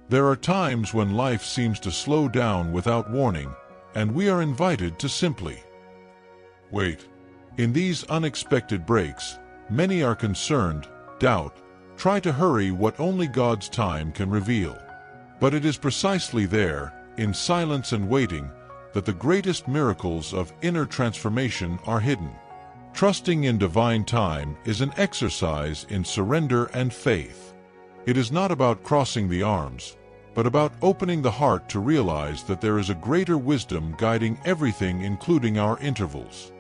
There are times when life seems to slow down without warning, and we are invited to simply wait. In these unexpected breaks, many are concerned, doubt, try to hurry what only God's time can reveal. But it is precisely there, in silence and waiting, that the greatest miracles of inner transformation are hidden. Trusting in divine time is an exercise in surrender and faith. It is not about crossing the arms, but about opening the heart to realize that there is a greater wisdom guiding everything, including our intervals.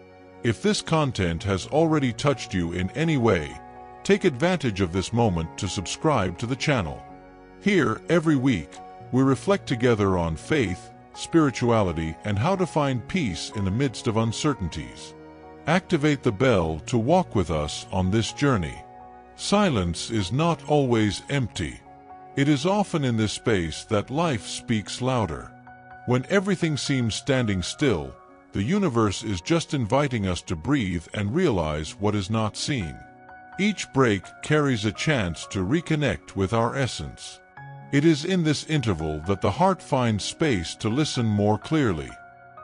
If this content has already touched you in any way, take advantage of this moment to subscribe to the channel. Here, every week, we reflect together on faith, spirituality, and how to find peace in the midst of uncertainties. Activate the bell to walk with us on this journey. Silence is not always empty. It is often in this space that life speaks louder. When everything seems standing still, the universe is just inviting us to breathe and realize what is not seen. Each break carries a chance to reconnect with our essence. It is in this interval that the heart finds space to listen more clearly.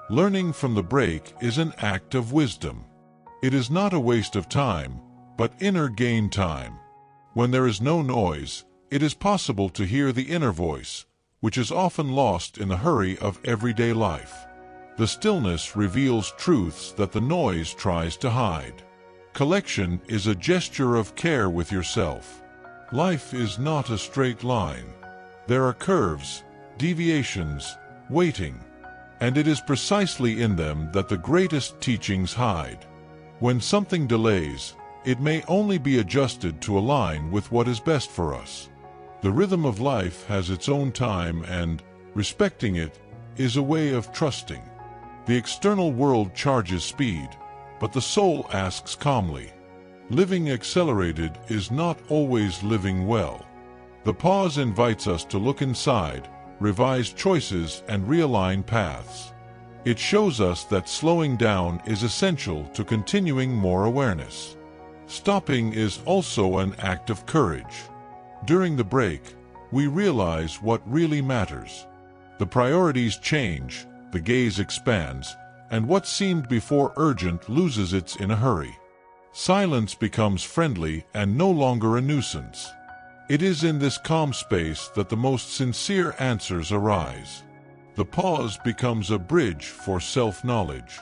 Learning from the break is an act of wisdom. It is not a waste of time, but inner gain time. When there is no noise, it is possible to hear the inner voice, which is often lost in the hurry of everyday life. The stillness reveals truths that the noise tries to hide. Collection is a gesture of care with yourself. Life is not a straight line. There are curves, deviations, waiting, and it is precisely in them that the greatest teachings hide. When something delays, it may only be adjusted to align with what is best for us. The rhythm of life has its own time, and respecting it is a way of trusting. The external world charges speed, but the soul asks calmly. Living accelerated is not always living well. The pause invites us to look inside, revise choices, and realign paths. It shows us that slowing down is essential to continuing more awareness. Stopping is also an act of courage. During the break, we realize what really matters. The priorities change, the gaze expands, and what seemed before urgent loses its in a hurry. Silence becomes friendly and no longer a nuisance. It is in this calm space that the most sincere answers arise. The pause becomes a bridge for self-knowledge.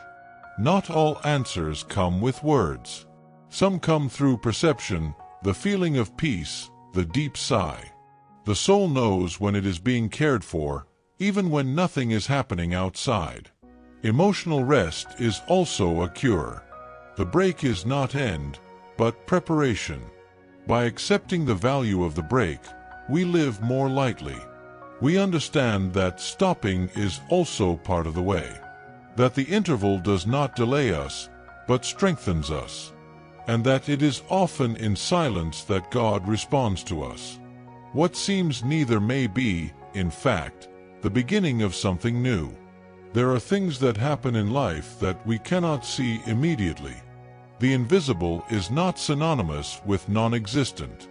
Not all answers come with words. Some come through perception, the feeling of peace, the deep sigh. The soul knows when it is being cared for, even when nothing is happening outside. Emotional rest is also a cure. The break is not end, but preparation. By accepting the value of the break, we live more lightly. We understand that stopping is also part of the way. That the interval does not delay us, but strengthens us. And that it is often in silence that God responds to us. What seems neither may be, in fact, the beginning of something new. There are things that happen in life that we cannot see immediately. The invisible is not synonymous with non-existent.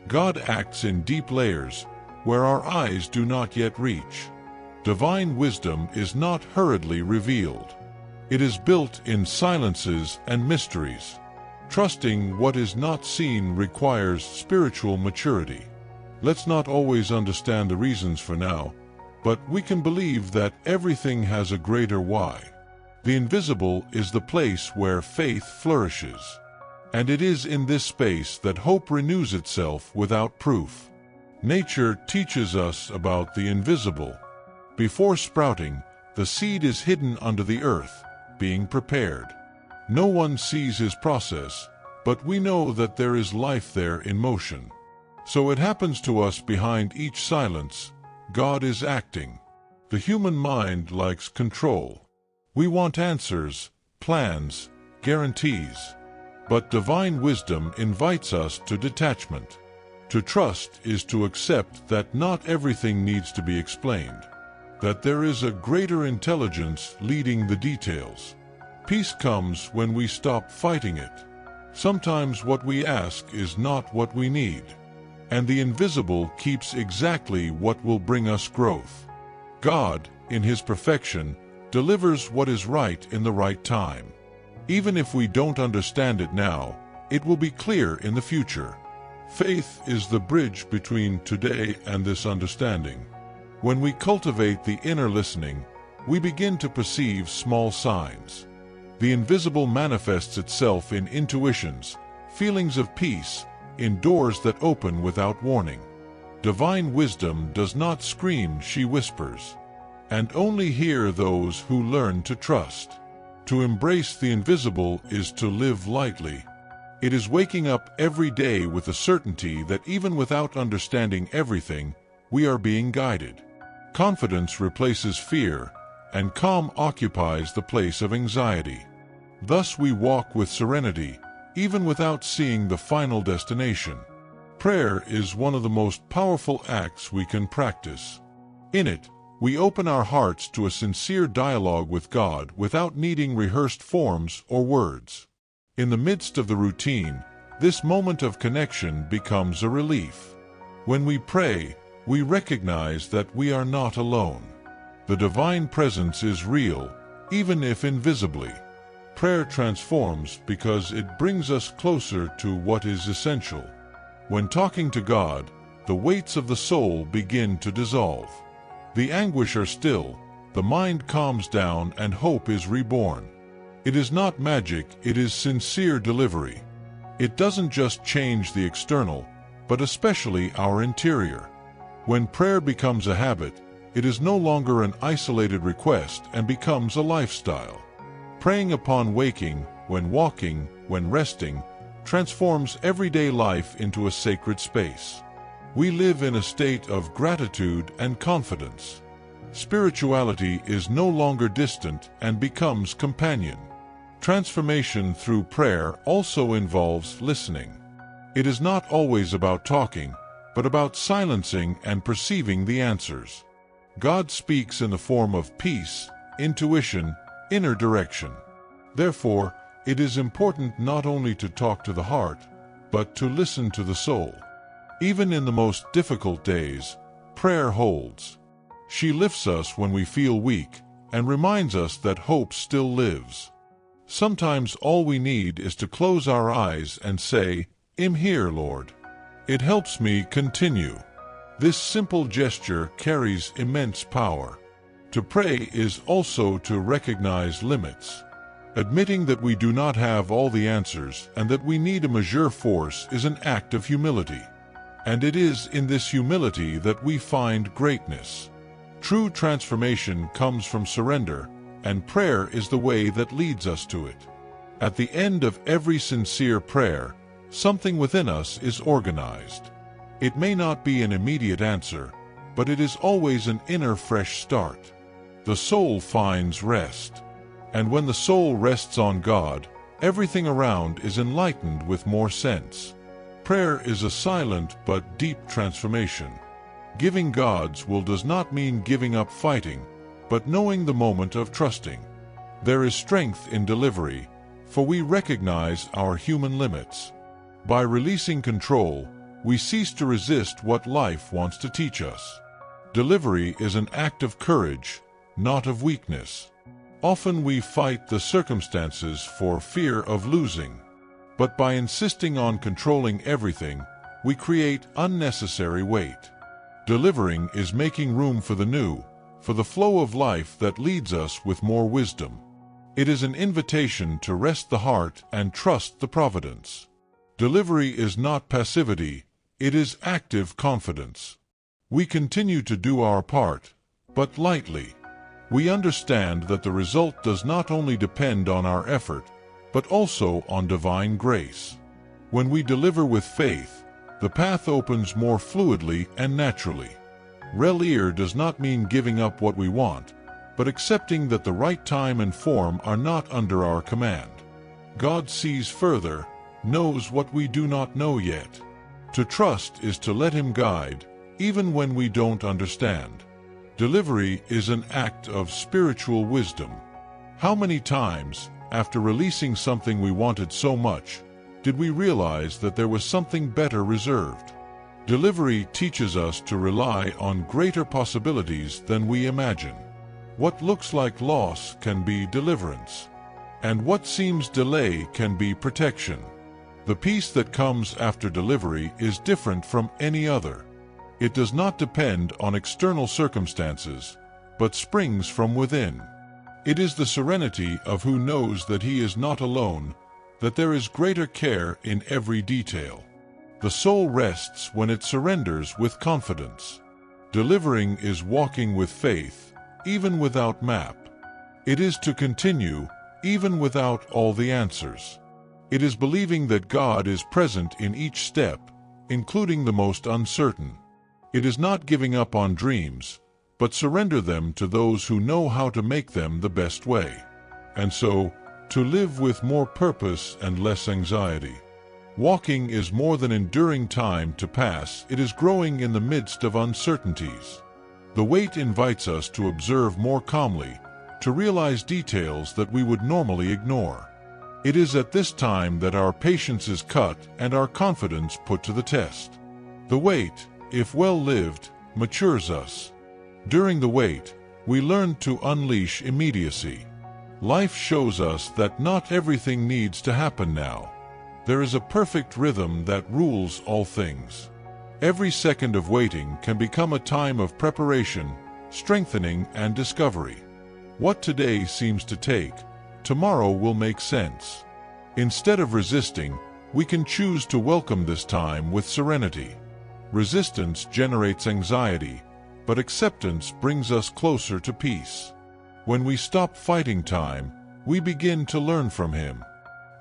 God acts in deep layers, where our eyes do not yet reach. Divine wisdom is not hurriedly revealed. It is built in silences and mysteries. Trusting what is not seen requires spiritual maturity. Let's not always understand the reasons for now, but we can believe that everything has a greater why. The invisible is the place where faith flourishes. And it is in this space that hope renews itself without proof. Nature teaches us about the invisible. Before sprouting, the seed is hidden under the earth, being prepared. No one sees his process, but we know that there is life there in motion. So it happens to us behind each silence. God is acting. The human mind likes control. We want answers, plans, guarantees. But divine wisdom invites us to detachment. To trust is to accept that not everything needs to be explained. That there is a greater intelligence leading the details. Peace comes when we stop fighting it. Sometimes what we ask is not what we need. and the invisible keeps exactly what will bring us growth. God, in His perfection, delivers what is right in the right time. Even if we don't understand it now, it will be clear in the future. Faith is the bridge between today and this understanding. When we cultivate the inner listening, we begin to perceive small signs. The invisible manifests itself in intuitions, feelings of peace, in doors that open without warning. Divine wisdom does not scream, she whispers. And only hear those who learn to trust. To embrace the invisible is to live lightly. It is waking up every day with the certainty that even without understanding everything, we are being guided. Confidence replaces fear, and calm occupies the place of anxiety. Thus we walk with serenity, even without seeing the final destination. Prayer is one of the most powerful acts we can practice. In it, we open our hearts to a sincere dialogue with God without needing rehearsed forms or words. In the midst of the routine, this moment of connection becomes a relief. When we pray, we recognize that we are not alone. The divine presence is real, even if invisibly. Prayer transforms because it brings us closer to what is essential. When talking to God, the weights of the soul begin to dissolve. The anguish are still, the mind calms down, and hope is reborn. It is not magic, it is sincere delivery. It doesn't just change the external, but especially our interior. When prayer becomes a habit, it is no longer an isolated request and becomes a lifestyle. Praying upon waking, when walking, when resting, transforms everyday life into a sacred space. We live in a state of gratitude and confidence. Spirituality is no longer distant and becomes companion. Transformation through prayer also involves listening. It is not always about talking, but about silencing and perceiving the answers. God speaks in the form of peace, intuition, inner direction. Therefore, it is important not only to talk to the heart, but to listen to the soul. Even in the most difficult days, prayer holds. She lifts us when we feel weak and reminds us that hope still lives. Sometimes all we need is to close our eyes and say, "I'm here, Lord." It helps me continue. This simple gesture carries immense power. To pray is also to recognize limits. Admitting that we do not have all the answers and that we need a measure force is an act of humility. And it is in this humility that we find greatness. True transformation comes from surrender, and prayer is the way that leads us to it. At the end of every sincere prayer, something within us is organized. It may not be an immediate answer, but it is always an inner fresh start. The soul finds rest. And when the soul rests on God, everything around is enlightened with more sense. Prayer is a silent but deep transformation. Giving God's will does not mean giving up fighting, but knowing the moment of trusting. There is strength in delivery, for we recognize our human limits. By releasing control, we cease to resist what life wants to teach us. Delivery is an act of courage, not of weakness. Often we fight the circumstances for fear of losing. But by insisting on controlling everything, we create unnecessary weight. Delivering is making room for the new, for the flow of life that leads us with more wisdom. It is an invitation to rest the heart and trust the providence. Delivery is not passivity, it is active confidence. We continue to do our part, but lightly. We understand that the result does not only depend on our effort, but also on divine grace. When we deliver with faith, the path opens more fluidly and naturally. Relire does not mean giving up what we want, but accepting that the right time and form are not under our command. God sees further, knows what we do not know yet. To trust is to let Him guide, even when we don't understand. Delivery is an act of spiritual wisdom. How many times, after releasing something we wanted so much, did we realize that there was something better reserved? Delivery teaches us to rely on greater possibilities than we imagine. What looks like loss can be deliverance, and what seems delay can be protection. The peace that comes after delivery is different from any other. It does not depend on external circumstances, but springs from within. It is the serenity of who knows that he is not alone, that there is greater care in every detail. The soul rests when it surrenders with confidence. Delivering is walking with faith, even without map. It is to continue, even without all the answers. It is believing that God is present in each step, including the most uncertain. It is not giving up on dreams, but surrender them to those who know how to make them the best way. And so, to live with more purpose and less anxiety. Walking is more than enduring time to pass, it is growing in the midst of uncertainties. The wait invites us to observe more calmly, to realize details that we would normally ignore. It is at this time that our patience is cut and our confidence put to the test. The wait, if well lived, matures us. During the wait, we learn to unleash immediacy. Life shows us that not everything needs to happen now. There is a perfect rhythm that rules all things. Every second of waiting can become a time of preparation, strengthening, and discovery. What today seems to take, tomorrow will make sense. Instead of resisting, we can choose to welcome this time with serenity. Resistance generates anxiety, but acceptance brings us closer to peace. When we stop fighting time, we begin to learn from him.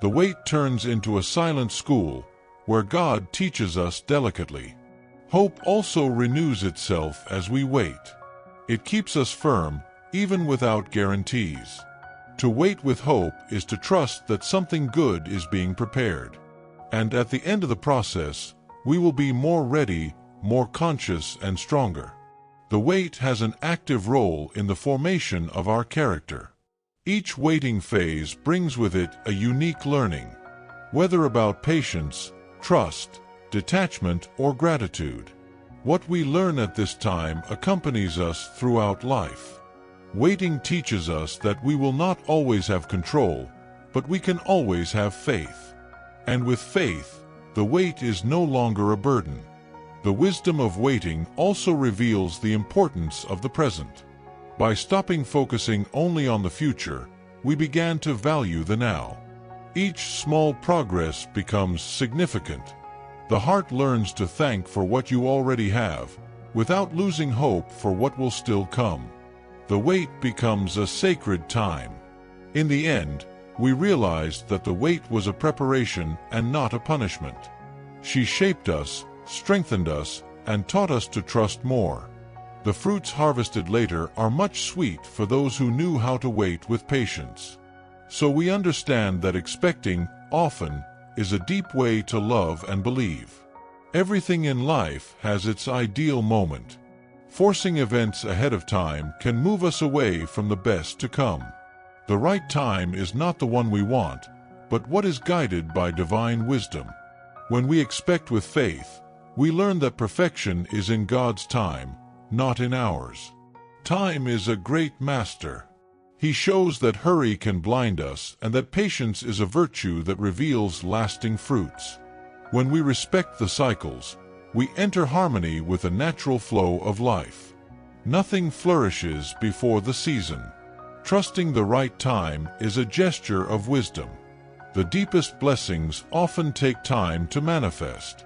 The wait turns into a silent school, where God teaches us delicately. Hope also renews itself as we wait. It keeps us firm, even without guarantees. To wait with hope is to trust that something good is being prepared. And at the end of the process, we will be more ready, more conscious, and stronger. The wait has an active role in the formation of our character. Each waiting phase brings with it a unique learning, whether about patience, trust, detachment, or gratitude. What we learn at this time accompanies us throughout life. Waiting teaches us that we will not always have control, but we can always have faith. And with faith, the wait is no longer a burden. The wisdom of waiting also reveals the importance of the present. By stopping focusing only on the future, we began to value the now. Each small progress becomes significant. The heart learns to thank for what you already have, without losing hope for what will still come. The wait becomes a sacred time. In the end, we realized that the wait was a preparation and not a punishment. She shaped us, strengthened us, and taught us to trust more. The fruits harvested later are much sweet for those who knew how to wait with patience. So we understand that expecting, often, is a deep way to love and believe. Everything in life has its ideal moment. Forcing events ahead of time can move us away from the best to come. The right time is not the one we want, but what is guided by divine wisdom. When we expect with faith, we learn that perfection is in God's time, not in ours. Time is a great master. He shows that hurry can blind us and that patience is a virtue that reveals lasting fruits. When we respect the cycles, we enter harmony with the natural flow of life. Nothing flourishes before the season. Trusting the right time is a gesture of wisdom. The deepest blessings often take time to manifest.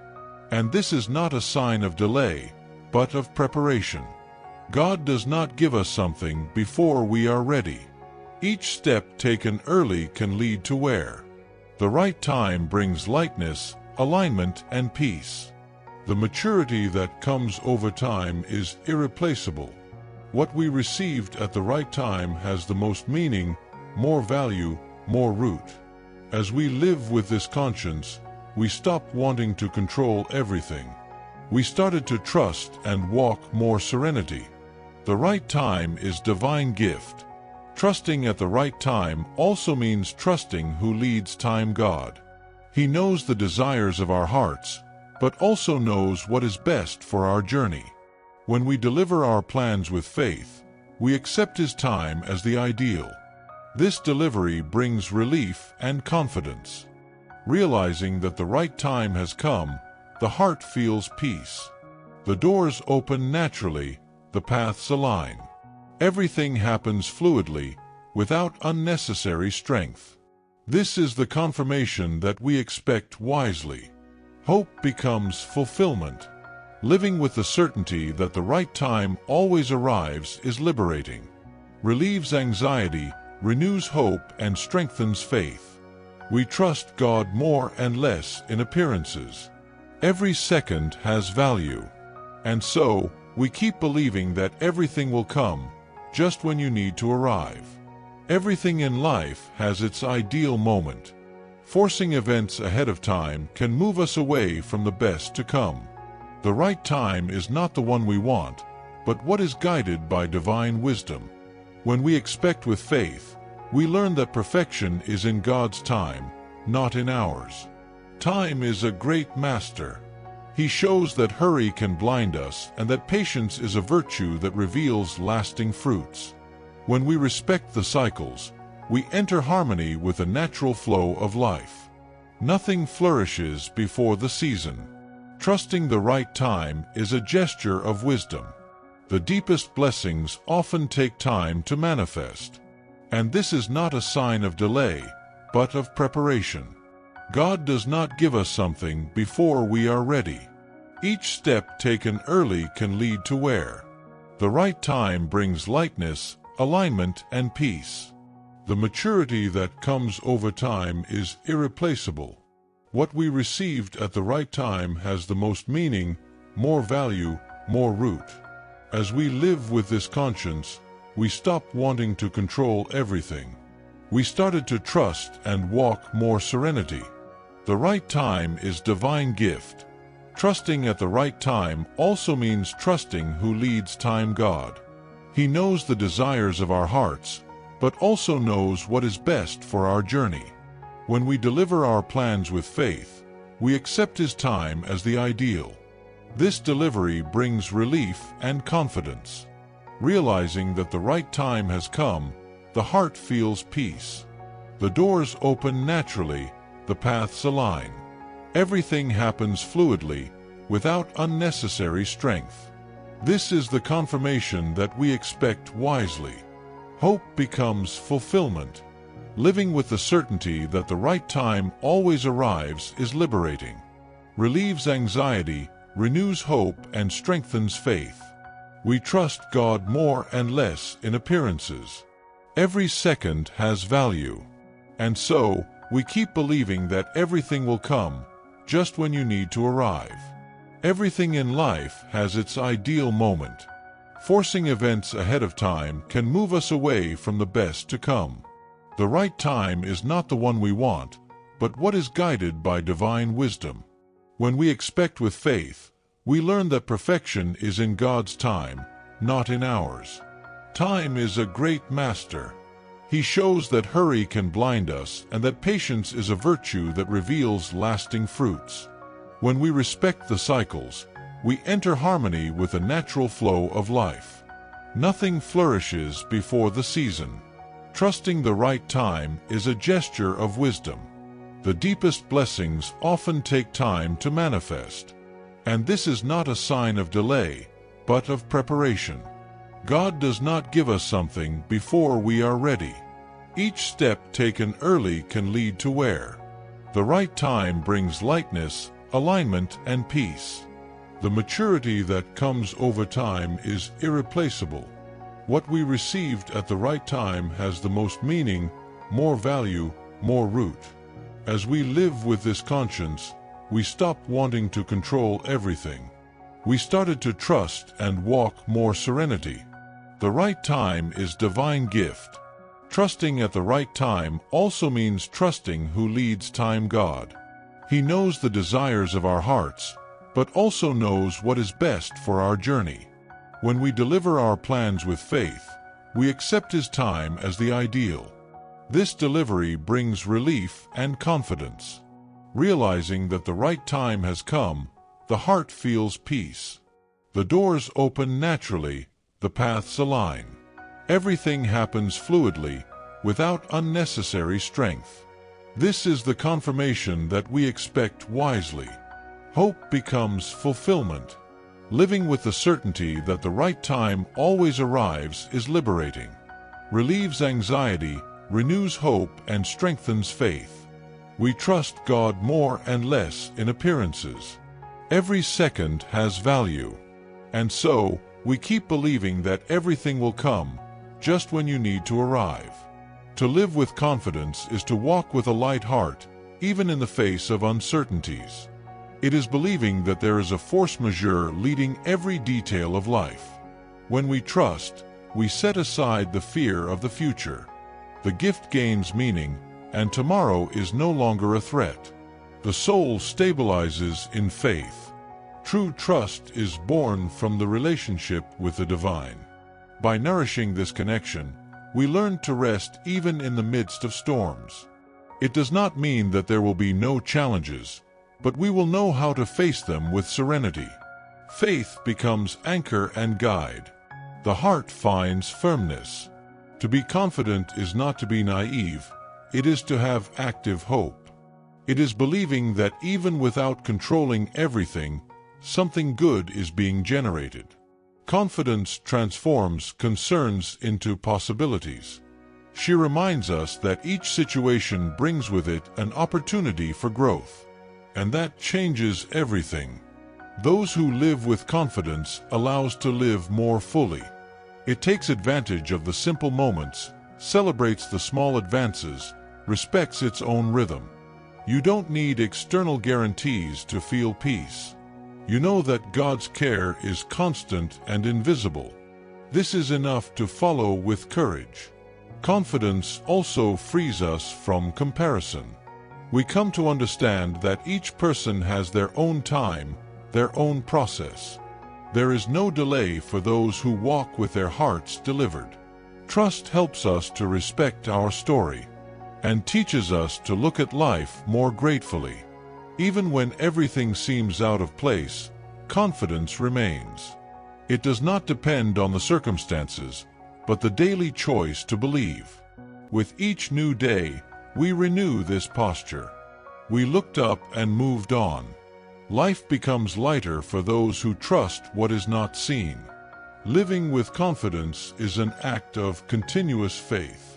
And this is not a sign of delay, but of preparation. God does not give us something before we are ready. Each step taken early can lead to where. The right time brings lightness, alignment, and peace. The maturity that comes over time is irreplaceable. What we received at the right time has the most meaning, more value, more root. As we live with this conscience, we stop wanting to control everything. We started to trust and walk more serenity. The right time is divine gift. Trusting at the right time also means trusting who leads time God. He knows the desires of our hearts, but also knows what is best for our journey. When we deliver our plans with faith, we accept His time as the ideal. This delivery brings relief and confidence. Realizing that the right time has come, the heart feels peace. The doors open naturally, the paths align. Everything happens fluidly, without unnecessary strength. This is the confirmation that we expect wisely. Hope becomes fulfillment. Living with the certainty that the right time always arrives is liberating. Relieves anxiety, renews hope, and strengthens faith. We trust God more and less in appearances. Every second has value. And so, we keep believing that everything will come just when you need to arrive. Everything in life has its ideal moment. Forcing events ahead of time can move us away from the best to come. The right time is not the one we want, but what is guided by divine wisdom. When we expect with faith, we learn that perfection is in God's time, not in ours. Time is a great master. He shows that hurry can blind us and that patience is a virtue that reveals lasting fruits. When we respect the cycles, we enter harmony with the natural flow of life. Nothing flourishes before the season. Trusting the right time is a gesture of wisdom. The deepest blessings often take time to manifest. And this is not a sign of delay, but of preparation. God does not give us something before we are ready. Each step taken early can lead to where. The right time brings lightness, alignment, and peace. The maturity that comes over time is irreplaceable. What we received at the right time has the most meaning, more value, more root. As we live with this conscience, we stop wanting to control everything. We started to trust and walk more serenity. The right time is divine gift. Trusting at the right time also means trusting who leads time, God. He knows the desires of our hearts, but also knows what is best for our journey. When we deliver our plans with faith, we accept His time as the ideal. This delivery brings relief and confidence. Realizing that the right time has come, the heart feels peace. The doors open naturally, the paths align. Everything happens fluidly, without unnecessary strength. This is the confirmation that we expect wisely. Hope becomes fulfillment. Living with the certainty that the right time always arrives is liberating. Relieves anxiety, renews hope, and strengthens faith. We trust God more and less in appearances. Every second has value. And so, we keep believing that everything will come just when you need to arrive. Everything in life has its ideal moment. Forcing events ahead of time can move us away from the best to come. The right time is not the one we want, but what is guided by divine wisdom. When we expect with faith, we learn that perfection is in God's time, not in ours. Time is a great master. He shows that hurry can blind us and that patience is a virtue that reveals lasting fruits. When we respect the cycles, we enter harmony with the natural flow of life. Nothing flourishes before the season. Trusting the right time is a gesture of wisdom. The deepest blessings often take time to manifest. And this is not a sign of delay, but of preparation. God does not give us something before we are ready. Each step taken early can lead to where. The right time brings lightness, alignment, and peace. The maturity that comes over time is irreplaceable. What we received at the right time has the most meaning, more value, more root. As we live with this conscience, we stop wanting to control everything. We started to trust and walk more serenity. The right time is divine gift. Trusting at the right time also means trusting who leads time, God. He knows the desires of our hearts, but also knows what is best for our journey. When we deliver our plans with faith, we accept His time as the ideal. This delivery brings relief and confidence. Realizing that the right time has come, the heart feels peace. The doors open naturally, the paths align. Everything happens fluidly, without unnecessary strength. This is the confirmation that we expect wisely. Hope becomes fulfillment. Living with the certainty that the right time always arrives is liberating. Relieves anxiety, renews hope, and strengthens faith. We trust God more and less in appearances. Every second has value. And so, we keep believing that everything will come, just when you need to arrive. To live with confidence is to walk with a light heart, even in the face of uncertainties. It is believing that there is a force majeure leading every detail of life. When we trust, we set aside the fear of the future. The gift gains meaning, and tomorrow is no longer a threat. The soul stabilizes in faith. True trust is born from the relationship with the divine. By nourishing this connection, we learn to rest even in the midst of storms. It does not mean that there will be no challenges, but we will know how to face them with serenity. Faith becomes anchor and guide. The heart finds firmness. To be confident is not to be naive, it is to have active hope. It is believing that even without controlling everything, something good is being generated. Confidence transforms concerns into possibilities. She reminds us that each situation brings with it an opportunity for growth. And that changes everything. Those who live with confidence allows to live more fully. It takes advantage of the simple moments, celebrates the small advances, respects its own rhythm. You don't need external guarantees to feel peace. You know that God's care is constant and invisible. This is enough to follow with courage. Confidence also frees us from comparison. We come to understand that each person has their own time, their own process. There is no delay for those who walk with their hearts delivered. Trust helps us to respect our story and teaches us to look at life more gratefully. Even when everything seems out of place, confidence remains. It does not depend on the circumstances, but the daily choice to believe. With each new day, we renew this posture. We looked up and moved on. Life becomes lighter for those who trust what is not seen. Living with confidence is an act of continuous faith.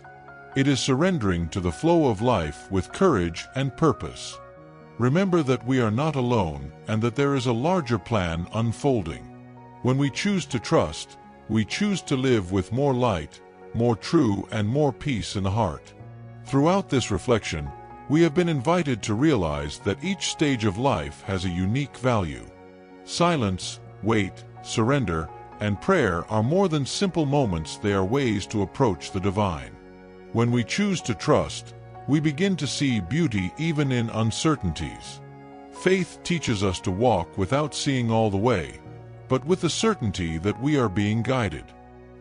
It is surrendering to the flow of life with courage and purpose. Remember that we are not alone and that there is a larger plan unfolding. When we choose to trust, we choose to live with more light, more true, and more peace in the heart. Throughout this reflection, we have been invited to realize that each stage of life has a unique value. Silence, wait, surrender, and prayer are more than simple moments, they are ways to approach the divine. When we choose to trust, we begin to see beauty even in uncertainties. Faith teaches us to walk without seeing all the way, but with the certainty that we are being guided.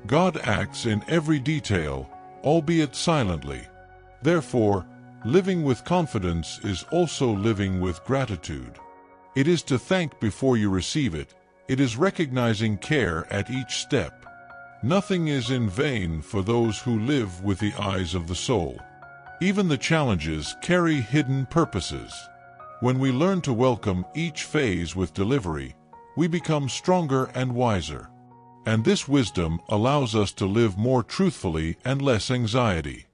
God acts in every detail, albeit silently. Therefore, living with confidence is also living with gratitude. It is to thank before you receive it. It is recognizing care at each step. Nothing is in vain for those who live with the eyes of the soul. Even the challenges carry hidden purposes. When we learn to welcome each phase with delivery, we become stronger and wiser. And this wisdom allows us to live more truthfully and less anxiety.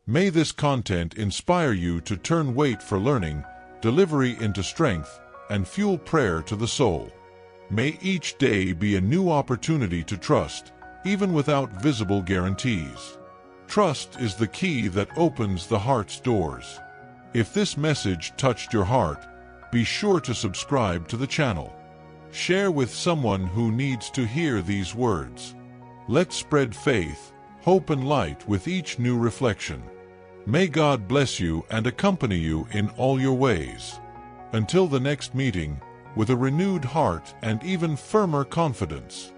May this content inspire you to turn wait for learning, delivery into strength, and fuel prayer to the soul. May each day be a new opportunity to trust, even without visible guarantees. Trust is the key that opens the heart's doors. If this message touched your heart, be sure to subscribe to the channel. Share with someone who needs to hear these words. Let's spread faith, hope, and light with each new reflection. May God bless you and accompany you in all your ways. Until the next meeting, with a renewed heart and even firmer confidence.